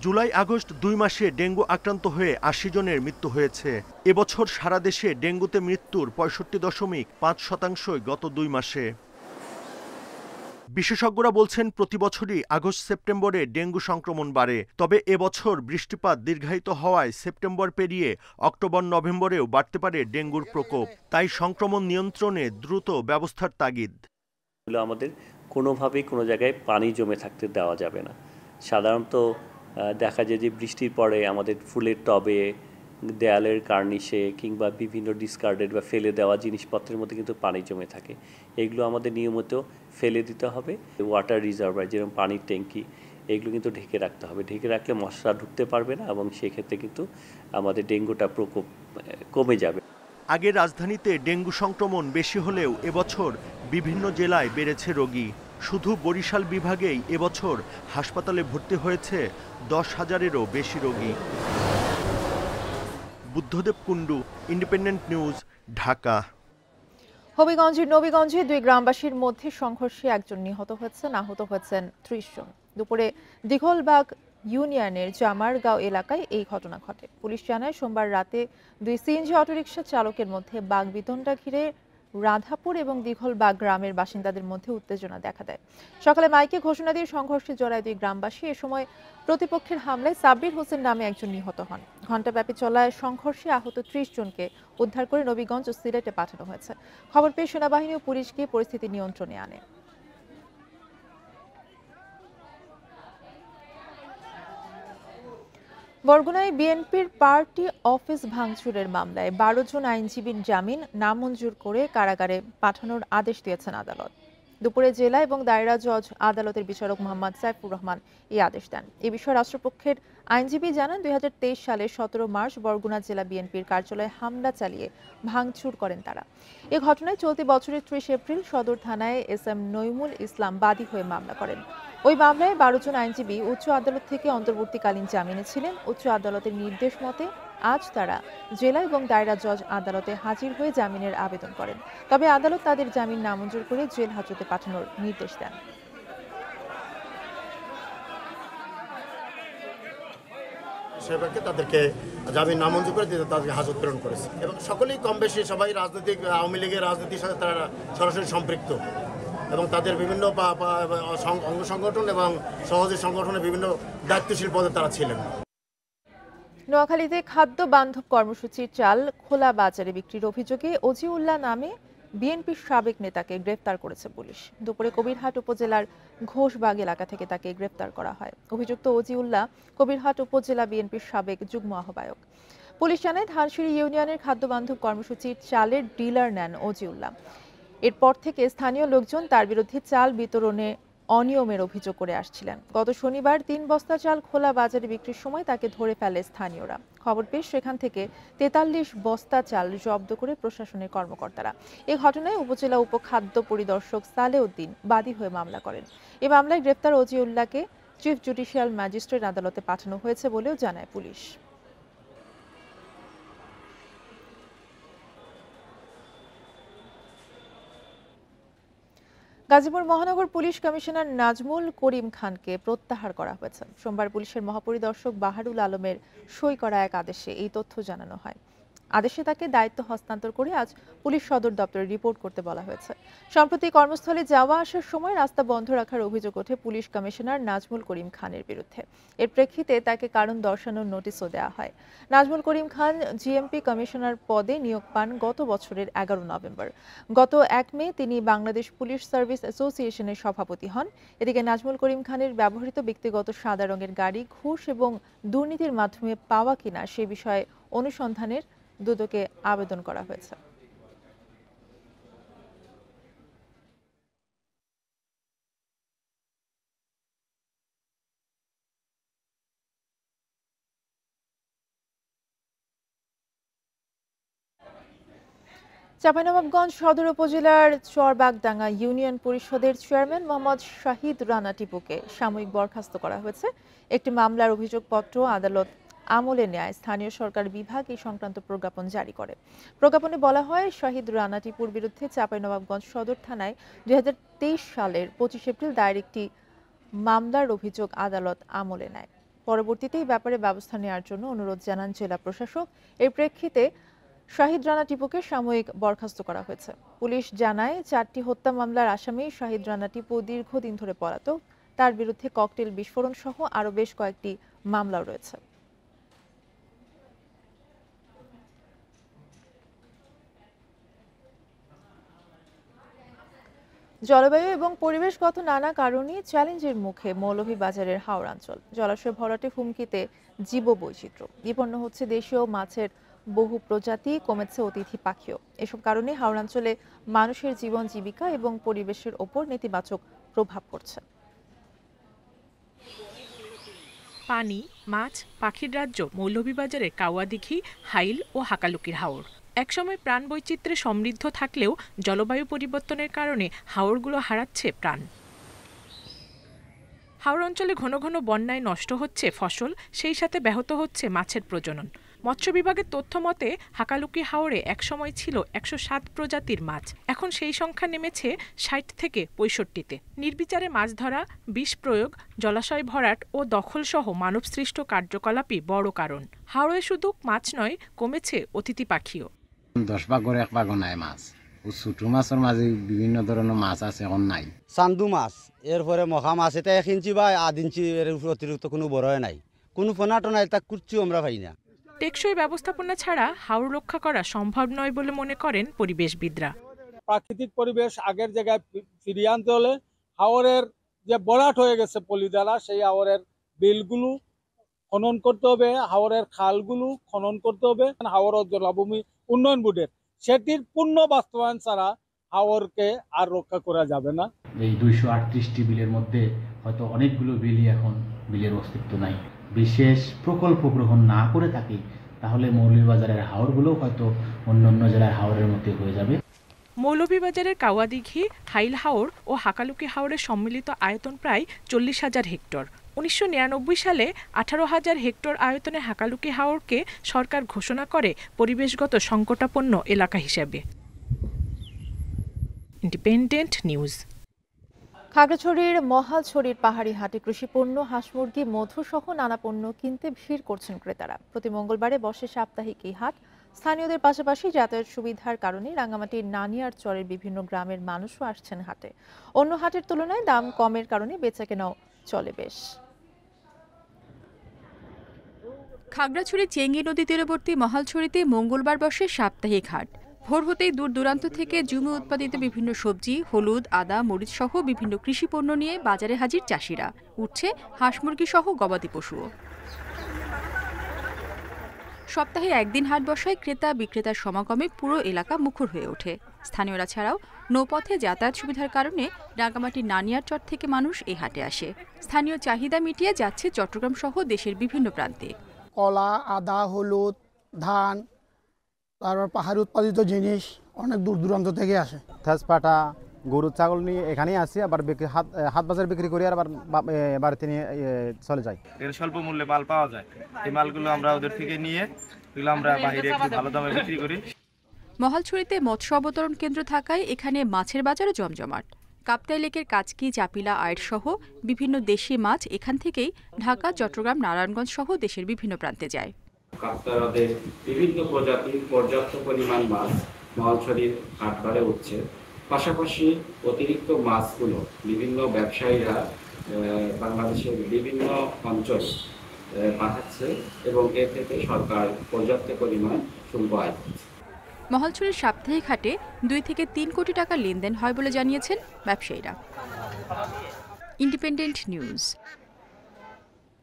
জুলাই আগস্ট 2 মাসে ডেঙ্গু আক্রান্ত হয়ে 80 জনের মৃত্যু হয়েছে। এবছর সারা দেশে ডেঙ্গুতে মৃত্যুর 65.5% গত 2 মাসে। বিশেষজ্ঞরা বলছেন প্রতি বছরই আগস্ট সেপ্টেম্বরে ডেঙ্গু সংক্রমণ বাড়ে, তবে এবছর বৃষ্টিপাত দীর্ঘায়িত হওয়ায় সেপ্টেম্বর পেরিয়ে অক্টোবর নভেম্বরেও বাড়তে পারে ডেঙ্গুর প্রকোপ। তাই সংক্রমণ নিয়ন্ত্রণে দ্রুত ব্যবস্থার তাগিদ। আমাদের কোনোভাবেই কোনো জায়গায় পানি জমে থাকতে দেওয়া যাবে না। সাধারণত দেখা যায় যে বৃষ্টির পরে আমাদের ফুলের টবে, দেয়ালের কার্নিশে কিংবা বিভিন্ন ডিসকার্ডেড বা ফেলে দেওয়া জিনিসপত্রের মধ্যে কিন্তু পানি জমে থাকে। এগুলো আমাদের নিয়মিত ফেলে দিতে হবে। ওয়াটার রিজার্ভার যেরকম পানির ট্যাঙ্কি, এগুলো কিন্তু ঢেকে রাখতে হবে। ঢেকে রাখলে মশা ঢুকতে পারবে না এবং সেক্ষেত্রে কিন্তু আমাদের ডেঙ্গুটা প্রকোপ কমে যাবে। আগে রাজধানীতে ডেঙ্গু সংক্রমণ বেশি হলেও এবছর বিভিন্ন জেলায় বেড়েছে রোগী। শুধু বরিশাল বিভাগেই এবছর হাসপাতালে ভর্তি হয়েছে 10,000-এরও বেশি রোগী। Buddhadeb Kundu, independent news, Dhaka. হবিগঞ্জের নবীগঞ্জে 2 গ্রামবাসীর মধ্যে সংঘর্ষে একজন নিহত হয়েছেন, আহত হয়েছেন 30 জন। দুপুরে দিঘলবাগ ইউনিয়নের জামারগাঁও এলাকায় এই ঘটনা ঘটে। পুলিশ জানায় সোমবার রাতে 2 সিএনজি অটোরিকশা চালকের মধ্যে বাগবিতণ্ডা ঘিরে রাধাপুর এবং দিঘলবাগ গ্রামের বাসিন্দাদের মধ্যে উত্তেজনা দেখা দেয়। সকালে মাইকে ঘোষণা দিয়ে সংঘর্ষে জড়ায় 2 গ্রামবাসী। এ সময় প্রতিপক্ষের হামলায় সাব্বির হোসেন নামে একজন নিহত হন। ঘণ্টাব্যাপী চলা সংঘর্ষে আহত 30 জনকে উদ্ধার করে নবীগঞ্জ ও সিলেটে পাঠানো হয়েছে। খবর পেয়ে সেনাবাহিনী ও পুলিশ গিয়ে পরিস্থিতি নিয়ন্ত্রণে আনে। বরগুনায় বিএনপির পার্টি অফিস ভাঙচুরের মামলায় 12 জন আইনজীবীর জামিন নামঞ্জুর করে কারাগারে পাঠানোর আদেশ দিয়েছেন আদালত। দুপুরে জেলা এবং দায়রা জজ আদালতের বিচারক মোহাম্মদ সাইফুর রহমান এই আদেশ দেন। এ বিষয়ে রাষ্ট্রপক্ষের আইনজীবী জানান 2023 সালের 17 মার্চ বরগুনা জেলা বিএনপির কার্যালয়ে হামলা চালিয়ে ভাঙচুর করেন তারা। এ ঘটনায় চলতি বছরের 30 এপ্রিল সদর থানায় এসএম নইমুল ইসলাম বাদী হয়ে মামলা করেন। ওই মামলায় 12 জন আইনজীবী উচ্চ আদালত থেকে অন্তর্বর্তীকালীন জামিনে ছিলেন। উচ্চ আদালতের নির্দেশ মতে আজ তারা জেলা এবং দায়রা জজ আদালতে হাজির হয়ে জামিনের আবেদন করেন। তবে আদালত তাদের জামিন নামঞ্জুর করে জেল হাজতে পাঠানোর নির্দেশ দেন। সেবাকে তাদেরকে জামিন নামঞ্জুর করে তাদেরকে হাজত প্রেরণ করেছে এবং সকলেই কম বেশি সবাই রাজনৈতিক আওয়ামী লীগের রাজনীতির সাথে তারা সরাসরি সম্পৃক্ত এবং তাদের বিভিন্ন অঙ্গ সংগঠন এবং সহযোগী সংগঠনের বিভিন্ন দায়িত্বশীল পদে তারা ছিলেন। নোয়াখালীতে খাদ্য বান্ধব কর্মসূচির চাল খোলা বাজারে বিক্রির অভিযোগে অজিউল্লাহ নামে বিএনপির সাবেক নেতাকে গ্রেফতার করেছে পুলিশ। দুপুরে কবিরহাট উপজেলার ঘোষবাগ এলাকা থেকে তাকে গ্রেফতার করা হয়। অভিযুক্ত অজিউল্লাহ কবিরহাট উপজেলা বিএনপির সাবেক যুগ্ম আহ্বায়ক। পুলিশ জানায় ধানসিঁড়ি ইউনিয়নের খাদ্য বান্ধব কর্মসূচির চালের ডিলার নেন অজিউল্লাহ। এরপর থেকে স্থানীয় লোকজন তার বিরুদ্ধে চাল বিতরণে অনিয়মের অভিযোগ করে আসছিলেন। গত শনিবার 3 বস্তা চাল খোলা বাজারে বিক্রির সময় তাকে ধরে ফেলে স্থানীয়রা। খবর পেয়ে সেখান থেকে 43 বস্তা চাল জব্দ করে প্রশাসনের কর্মকর্তারা। এই ঘটনায় উপজেলা উপখাদ্য পরিদর্শক সালেউদ্দিন বাদী হয়ে মামলা করেন। এই মামলায় গ্রেফতার অজিউল্লাহকে চিফ জুডিশিয়াল ম্যাজিস্ট্রেট আদালতে পাঠানো হয়েছে বলেও জানায় পুলিশ। গাজীপুর মহানগর পুলিশ কমিশনার নাজমুল করিম খানকে প্রত্যাহার করা হয়েছে। সোমবার পুলিশের মহাপরিদর্শক বাহারুল আলমের সই করা এক আদেশে এই তথ্য জানানো হয়। আদেশে তাকে দায়িত্ব হস্তান্তর করে আজ পুলিশ সদর দপ্তরে রিপোর্ট করতে বলা হয়েছে। সম্প্রতি কর্মস্থলে যাওয়া আসার সময় রাস্তা বন্ধ রাখার অভিযোগ ওঠে পুলিশ কমিশনার নাজমুল করিম খানের বিরুদ্ধে। এর প্রেক্ষিতে তাকে কারণ দর্শানোর নোটিশও দেওয়া হয়। নাজমুল করিম খান জিএমপি কমিশনার পদে নিয়োগ পান গত বছরের 11 নভেম্বর। গত 1 মে তিনি বাংলাদেশ পুলিশ সার্ভিস অ্যাসোসিয়েশনের সভাপতি হন। এদিকে নাজমুল করিম খানের ব্যবহৃত ব্যক্তিগত সাদা রঙের গাড়ি ঘুষ এবং দুর্নীতির মাধ্যমে পাওয়া কিনা সে বিষয়ে অনুসন্ধানের দুদকে আবেদন করা হয়েছে। চাঁপাইনবাবগঞ্জ সদর উপজেলার চরবাগডাঙ্গা ইউনিয়ন পরিষদের চেয়ারম্যান মোহাম্মদ শাহিদ রানা টিপুকে সাময়িক বরখাস্ত করা হয়েছে। একটি মামলার অভিযোগপত্র আদালত আমলে নেয় স্থানীয় সরকার বিভাগ এই সংক্রান্ত প্রজ্ঞাপন জারি করে। প্রজ্ঞাপনে বলা হয়, শাহিদ রানা টিপুর বিরুদ্ধে চাঁপাইনবাবগঞ্জ সদর থানায় 2023 সালের 25 এপ্রিল দায়ের একটি মামলার অভিযোগ আদালত আমলে নেয়। পরবর্তীতে এই ব্যাপারে ব্যবস্থা নেওয়ার জন্য অনুরোধ জানান জেলা প্রশাসক। এর প্রেক্ষিতে শাহিদ রানা টিপুকে সাময়িক বরখাস্ত করা হয়েছে। পুলিশ জানায়, 4টি হত্যা মামলার আসামি শাহিদ রানা টিপু দীর্ঘদিন ধরে পলাতক। তার বিরুদ্ধে ককটেল বিস্ফোরণ সহ আরও বেশ কয়েকটি মামলাও রয়েছে। জলবায়ু এবং পরিবেশগত নানা কারণে চ্যালেঞ্জের মুখে মৌলভীবাজারের হাওড়াঞ্চল। জলাশয় ভরাটে হুমকিতে জীববৈচিত্র্য, বিপন্ন হচ্ছে দেশীয় মাছের বহু প্রজাতি, কমেছে অতিথি পাখিও। এসব কারণে হাওড়াঞ্চলে মানুষের জীবন জীবিকা এবং পরিবেশের ওপর নেতিবাচক প্রভাব পড়ছে। পানি, মাছ, পাখির রাজ্য মৌলভীবাজারের কাওয়াদিঘি, হাইল ও হাকালুকির হাওর একসময় প্রাণ বৈচিত্র্যে সমৃদ্ধ থাকলেও জলবায়ু পরিবর্তনের কারণে হাওরগুলো হারাচ্ছে প্রাণ। হাওর অঞ্চলে ঘন ঘন বন্যায় নষ্ট হচ্ছে ফসল, সেই সাথে ব্যাহত হচ্ছে মাছের প্রজনন। মৎস্য বিভাগের তথ্য মতে হাকালুকি হাওরে একসময় ছিল 107 প্রজাতির মাছ, এখন সেই সংখ্যা নেমেছে 60 থেকে 65-তে। নির্বিচারে মাছ ধরা, বিষ প্রয়োগ, জলাশয় ভরাট ও দখলসহ মানবসৃষ্ট কার্যকলাপই বড় কারণ। হাওরে শুধু মাছ নয়, কমেছে অতিথি পাখিও। 10 ভাগ করে 1 ভাগও নাই মাছ। ছোট মাছের মাঝে বিভিন্ন ধরনের মাছ আছে, এখন নাই। চান্দু মাছ, এরপরে মখা মাছ, এটা 1 ইঞ্চি বা 1.5 ইঞ্চি এর অতিরিক্ত কোনো বড় নাই, কোনো ফোনাটো নাই, তা কুচ্ছিও আমরা পাই না। টেকসই ব্যবস্থাপনা ছাড়া হাওর রক্ষা করা সম্ভব নয় বলে মনে করেন পরিবেশবিদরা। প্রাকৃতিক পরিবেশ আগের জায়গায় ফিরিয়ে আনতে হলে হাওরের যে বরাট হয়ে গেছে পলি দ্বারা, সেই হাওরের বিলগুলো খনন করতে হবে, হাওরের খালগুলো খনন করতে হবে। হাওর ও জলাভূমি উন্নয়ন বোর্ডের সেটির পূর্ণ বাস্তবায়ন ছাড়া হাওরকে আর রক্ষা করা যাবে না। এই 238টি বিলের মধ্যে হয়তো অনেকগুলো বিলই এখন বিলের অস্তিত্ব নাই। বিশেষ প্রকল্প গ্রহণ না করে থাকি তাহলে মৌলভীবাজারের হাওরগুলো হয়তো অন্যান্য জেলার হাওরের মতো হয়ে যাবে। মৌলভীবাজারের কাওয়াদিঘি, হাইল হাওর ও হাকালুকি হাওরের সম্মিলিত আয়তন প্রায় 40,000 হেক্টর। 1999 সালে 18,000 হেক্টর আয়তনে হাকালুকি হাওরকে সরকার ঘোষণা করে পরিবেশগত সংকটাপন্ন এলাকা হিসেবে। Independent news. খাগড়াছড়ির মহালছড়ির পাহাড়ি হাটে কৃষিপণ্য, হাঁস মুরগি, মধু সহ নানা পণ্য কিনতে ভিড় করছেন ক্রেতারা। প্রতি মঙ্গলবারে বসে সাপ্তাহিক এই হাট। স্থানীয়দের পাশাপাশি যাতায়াত সুবিধার কারণে রাঙ্গামাটির নানিয়ার চরের বিভিন্ন গ্রামের মানুষও আসছেন হাটে। অন্য হাটের তুলনায় দাম কমের কারণে বেচাকেনাও চলে বেশ। খাগড়াছড়ি চেঙ্গি নদী তীরবর্তী মহালছড়িতে মঙ্গলবার বসে সাপ্তাহিক হাট। ভোর হতেই দূর দূরান্ত থেকে জমি উৎপাদিত বিভিন্ন সবজি, হলুদ, আদা, মরিচ সহ বিভিন্ন কৃষি পণ্য নিয়ে বাজারে হাজির চাষিরা। উঠছে হাঁস মুরগি সহ গবাদি পশুও। সপ্তাহে একদিন হাট বসায় ক্রেতা বিক্রেতার সমাগমে পুরো এলাকা মুখর হয়ে ওঠে। স্থানীয়রা ছাড়াও নৌপথে যাতায়াত সুবিধার কারণে রাঙ্গামাটির নানিয়ার চর থেকে মানুষ এই হাটে আসে। স্থানীয় চাহিদা মিটিয়ে যাচ্ছে চট্টগ্রাম সহ দেশের বিভিন্ন প্রান্তে। কলা, আদা, হলুদ, ধান, তারপর পাহাড়ি উৎপাদিত জিনিস অনেক দূর দূরান্ত থেকে আসে। তেজপাতা, গরু, ছাগল নিয়ে এখানেই আসি, আবার হাট বাজার বিক্রি করি, আর আবার বাড়িতে নিয়ে চলে যাই। এর স্বল্প মূল্যে মাল পাওয়া যায়, এই মালগুলো আমরা ওদের থেকে নিয়ে আমরা বাইরে একটু ভালো দামে বিক্রি করি। মহালছড়িতে মৎস্য অবতরণ কেন্দ্র থাকায় এখানে মাছের বাজারও জমজমাট। কাপ্তাই লেকের কাচকি, চাপিলা, আইড় সহ বিভিন্ন দেশি মাছ এখান থেকেই ঢাকা, চট্টগ্রাম, নারায়ণগঞ্জ সহ দেশের বিভিন্ন প্রান্তে যায়। কাপ্তাই হ্রদের বিভিন্ন প্রজাতির পর্যাপ্ত পরিমাণ মাছ মহালছড়ির হাটবারে উঠছে। পাশাপাশি অতিরিক্ত মাছগুলো বিভিন্ন ব্যবসায়ীরা বাংলাদেশের বিভিন্ন অঞ্চলে পাঠাচ্ছে এবং এর থেকে সরকার পর্যাপ্ত পরিমাণ শুল্ক আয় করছে। মহালছড়ির সাপ্তাহিক হাটে 2 থেকে 3 কোটি টাকা লেনদেন হয় বলে জানিয়েছেন ব্যবসায়ীরা। Independent news.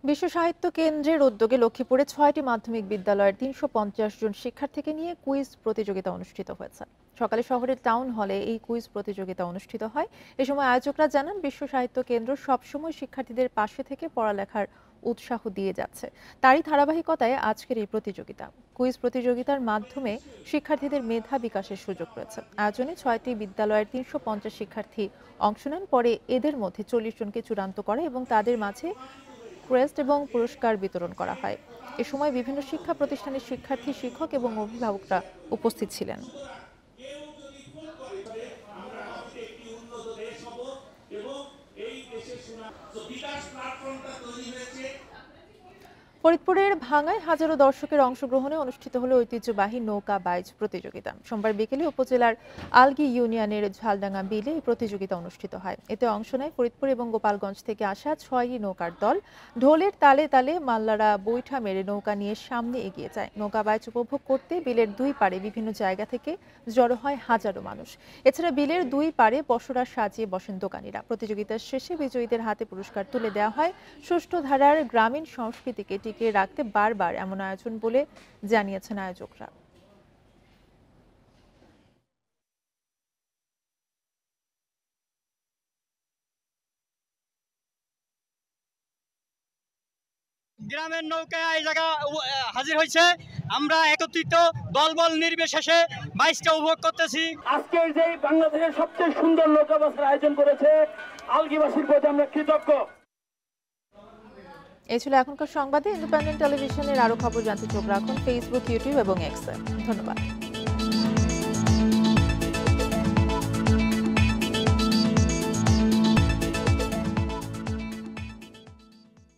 বিশ্ব সাহিত্য কেন্দ্রের উদ্যোগে লক্ষ্মীপুরে 6টি মাধ্যমিক বিদ্যালয়ের 350 জন শিক্ষার্থীকে নিয়ে কুইজ প্রতিযোগিতা অনুষ্ঠিত হয়েছে। সকালে শহরের টাউন হলে এই কুইজ প্রতিযোগিতা অনুষ্ঠিত হয়। এ সময় আয়োজকরা জানান, বিশ্ব সাহিত্য কেন্দ্র সবসময় শিক্ষার্থীদের পাশে থেকে পড়ালেখার উৎসাহ দিয়ে যাচ্ছে। তারই ধারাবাহিকতায় আজকের এই প্রতিযোগিতা। কুইজ প্রতিযোগিতার মাধ্যমে শিক্ষার্থীদের মেধা বিকাশের সুযোগ রয়েছে। আয়োজনে 6টি বিদ্যালয়ের 350 শিক্ষার্থী অংশ নেন। পরে এদের মধ্যে 40 জনকে চূড়ান্ত করা এবং তাদের মাঝে ক্রেস্ট এবং পুরস্কার বিতরণ করা হয়। এ সময় বিভিন্ন শিক্ষা প্রতিষ্ঠানের শিক্ষার্থী, শিক্ষক এবং অভিভাবকরা উপস্থিত ছিলেন। ফরিদপুরের ভাঙ্গায় হাজারো দর্শকের অংশগ্রহণে অনুষ্ঠিত হলো ঐতিহ্যবাহী নৌকা বাইচ প্রতিযোগিতা। সোমবার বিকেলে উপজেলার আলগি ইউনিয়নের ঝালডাঙ্গা বিলে এই প্রতিযোগিতা অনুষ্ঠিত হয়। এতে অংশ নেয় ফরিদপুর এবং গোপালগঞ্জ থেকে আসা 6টি নৌকার দল। ঢোলের তালে তালে মাল্লারা বৈঠা মেরে নৌকা নিয়ে সামনে এগিয়ে যায়। নৌকা বাইচ উপভোগ করতে বিলের দুই পাড়ে বিভিন্ন জায়গা থেকে জড়ো হয় হাজারো মানুষ। এছাড়া বিলের দুই পাড়ে পসরা সাজিয়ে বসেন দোকানিরা। প্রতিযোগিতার শেষে বিজয়ীদের হাতে পুরস্কার তুলে দেওয়া হয়। সুষ্ঠু ধারার গ্রামীণ সংস্কৃতিকে টিকিয়ে রাখতে বারবার এমন আয়োজন বলে জানিয়েছেন আয়োজকরা। গ্রামের নৌকায় এই জায়গা হাজির হয়েছে। আমরা একত্রিত দলবল নির্বিশেষে বাইচটা উপভোগ করতেছি। আজকে যে বাংলাদেশের সবচেয়ে সুন্দর নৌকা বাসের আয়োজন করেছে আলগিবাসীর প্রতি আমরা কৃতজ্ঞ। এই ছিল এখনকার সংবাদে। ইন্ডিপেন্ডেন্ট টেলিভিশনের আরো খবর জানতে চোখ রাখুন ফেসবুক, ইউটিউব এবং এক্সে। ধন্যবাদ।